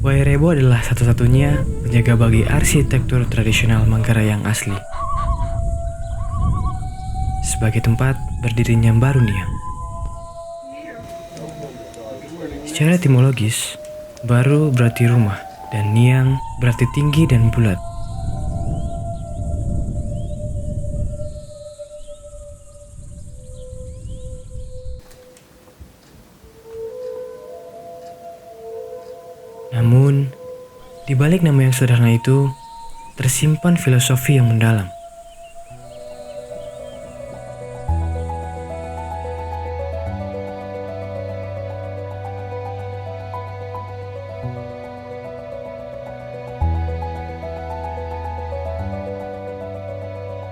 Wairebo adalah satu-satunya penjaga bagi arsitektur tradisional Manggarai yang asli. Sebagai tempat berdirinya Baru Niang. Secara etimologis, Baru berarti rumah dan Niang berarti tinggi dan bulat. Namun, di balik nama yang sederhana itu, tersimpan filosofi yang mendalam.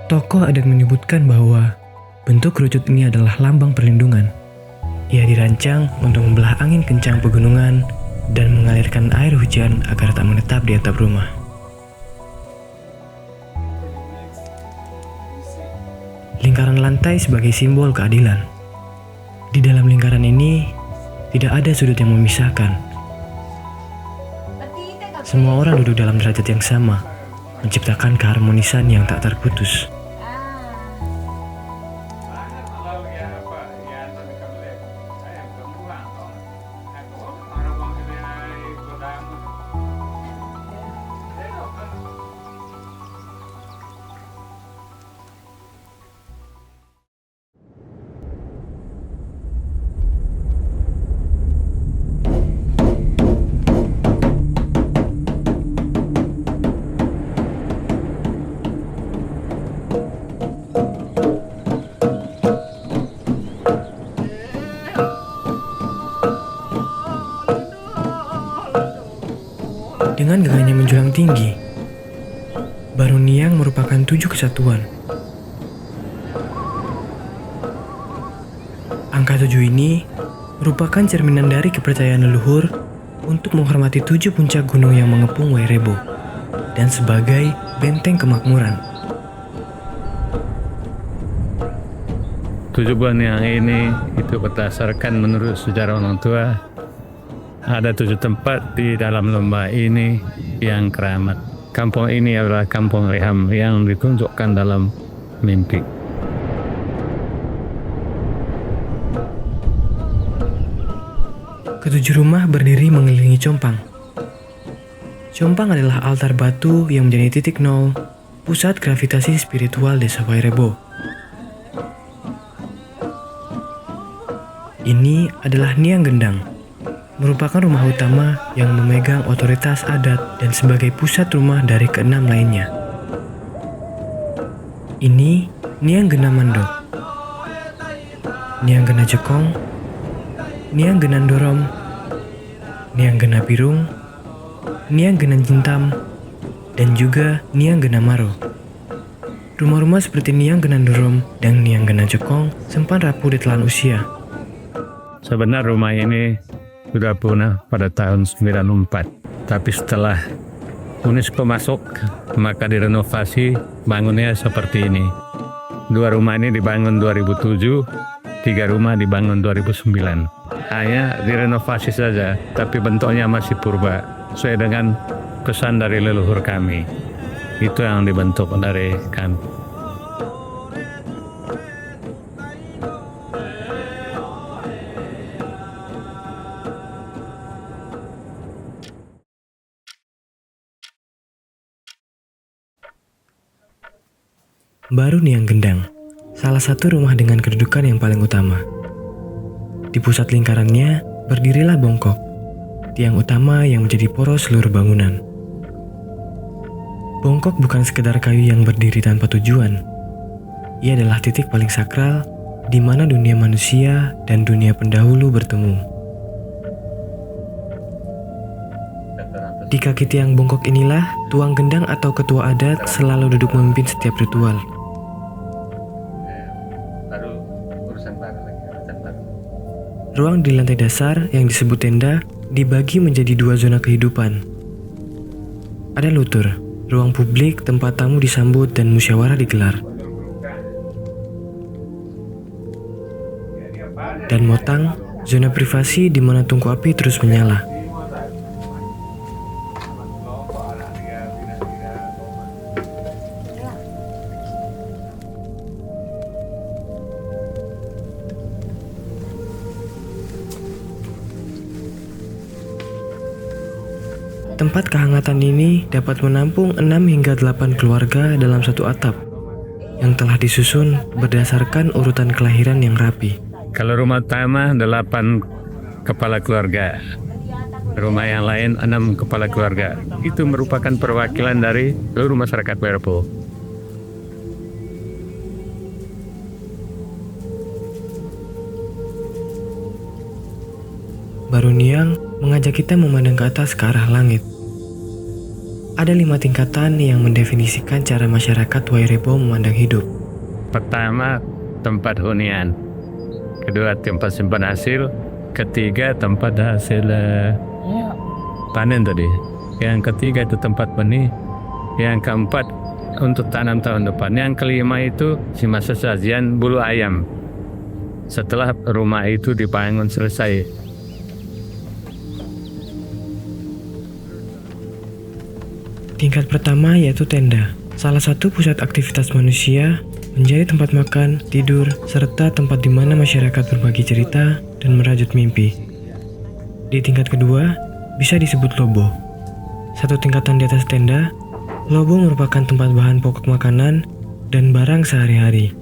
Tokoh adat menyebutkan bahwa bentuk kerucut ini adalah lambang perlindungan. Ia dirancang untuk membelah angin kencang pegunungan dan mengalirkan air hujan agar tak menetap di atap rumah. Lingkaran lantai sebagai simbol keadilan. Di dalam lingkaran ini, tidak ada sudut yang memisahkan. Semua orang duduk dalam derajat yang sama, menciptakan keharmonisan yang tak terputus. Dengan gagahnya menjulang tinggi, Baru Niang merupakan 7 kesatuan. Angka 7 ini merupakan cerminan dari kepercayaan leluhur untuk menghormati 7 puncak gunung yang mengepung Wairebo dan sebagai benteng kemakmuran. 7 bulan yang ini itu berdasarkan menurut sejarah orang tua. Ada 7 tempat di dalam lembah ini yang keramat. Kampung ini adalah kampung Reham yang ditunjukkan dalam mimpi. Ketujuh rumah berdiri mengelilingi Compang. Compang adalah altar batu yang menjadi titik nol, pusat gravitasi spiritual desa Wairebo. Ini adalah Niang Gendang, merupakan rumah utama yang memegang otoritas adat dan sebagai pusat rumah dari keenam lainnya. Ini Niang Gena Mandok, Niang Gena Jekong, Niang Gena Dorom, Niang Gena Pirung, Niang Gena Jintam, dan juga Niang Gena Maro. Rumah-rumah seperti Niang Gena Dorom dan Niang Gena Jekong sempat rapuh di telan usia. Sebenarnya rumah ini sudah punah pada tahun 94. Tapi setelah UNESCO masuk, maka direnovasi, bangunnya seperti ini. 2 rumah ini dibangun 2007, 3 rumah dibangun 2009. Hanya direnovasi saja, tapi bentuknya masih purba, sesuai dengan pesan dari leluhur kami. Itu yang dibentuk dari kami. Baru Niang Gendang, salah satu rumah dengan kedudukan yang paling utama. Di pusat lingkarannya berdirilah bongkok, tiang utama yang menjadi poros seluruh bangunan. Bongkok bukan sekedar kayu yang berdiri tanpa tujuan. Ia adalah titik paling sakral di mana dunia manusia dan dunia pendahulu bertemu. Di kaki tiang bongkok inilah tuang gendang atau ketua adat selalu duduk memimpin setiap ritual. Ruang di lantai dasar yang disebut tenda dibagi menjadi 2 zona kehidupan, Ada lutur, ruang publik tempat tamu disambut dan musyawarah digelar. Dan motang, zona privasi di mana tungku api terus menyala. Tempat kehangatan ini dapat menampung 6 hingga 8 keluarga dalam satu atap yang telah disusun berdasarkan urutan kelahiran yang rapi. Kalau rumah utama 8 kepala keluarga, rumah yang lain 6 kepala keluarga. Itu merupakan perwakilan dari seluruh masyarakat Werpo. Baru Niang mengajak kita memandang ke atas ke arah langit. Ada 5 tingkatan yang mendefinisikan cara masyarakat Wairebo memandang hidup. Pertama, tempat hunian. Kedua, tempat simpan hasil. Ketiga, tempat hasil panen tadi. Yang ketiga itu tempat benih. Yang keempat, untuk tanam tahun depan. Yang kelima itu si masa sajian bulu ayam. Setelah rumah itu dibangun selesai. Tingkat pertama yaitu tenda, salah satu pusat aktivitas manusia, menjadi tempat makan, tidur, serta tempat di mana masyarakat berbagi cerita dan merajut mimpi. Di tingkat kedua, bisa disebut lobo. Satu tingkatan di atas tenda, lobo merupakan tempat bahan pokok makanan dan barang sehari-hari.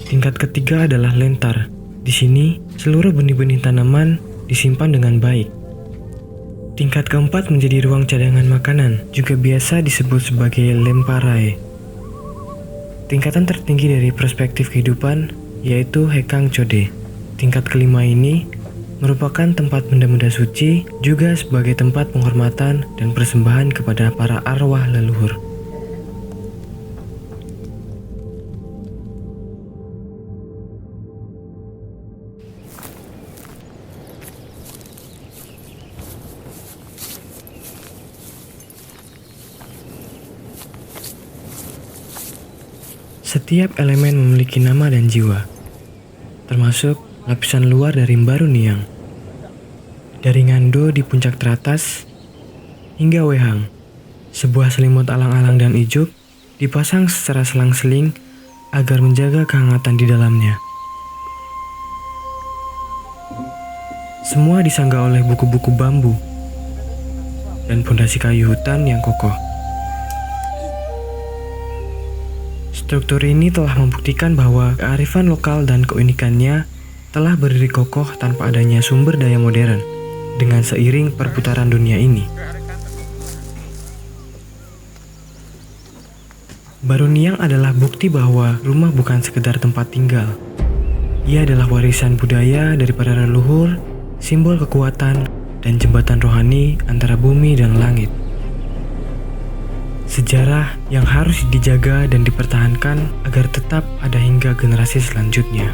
Tingkat ketiga adalah lentar. Di sini, seluruh benih-benih tanaman disimpan dengan baik. Tingkat keempat menjadi ruang cadangan makanan, juga biasa disebut sebagai lemparai. Tingkatan tertinggi dari perspektif kehidupan yaitu Hekang Chode. Tingkat kelima ini merupakan tempat benda-benda suci, juga sebagai tempat penghormatan dan persembahan kepada para arwah leluhur. Setiap elemen memiliki nama dan jiwa, termasuk lapisan luar dari Mbaru Niang. Dari Ngando di puncak teratas, hingga Wehang, sebuah selimut alang-alang dan ijuk dipasang secara selang-seling agar menjaga kehangatan di dalamnya. Semua disangga oleh buku-buku bambu dan pondasi kayu hutan yang kokoh. Struktur ini telah membuktikan bahwa kearifan lokal dan keunikannya telah berdiri kokoh tanpa adanya sumber daya modern dengan seiring perputaran dunia ini. Baru Niang adalah bukti bahwa rumah bukan sekedar tempat tinggal. Ia adalah warisan budaya dari para leluhur, simbol kekuatan, dan jembatan rohani antara bumi dan langit. Sejarah yang harus dijaga dan dipertahankan agar tetap ada hingga generasi selanjutnya.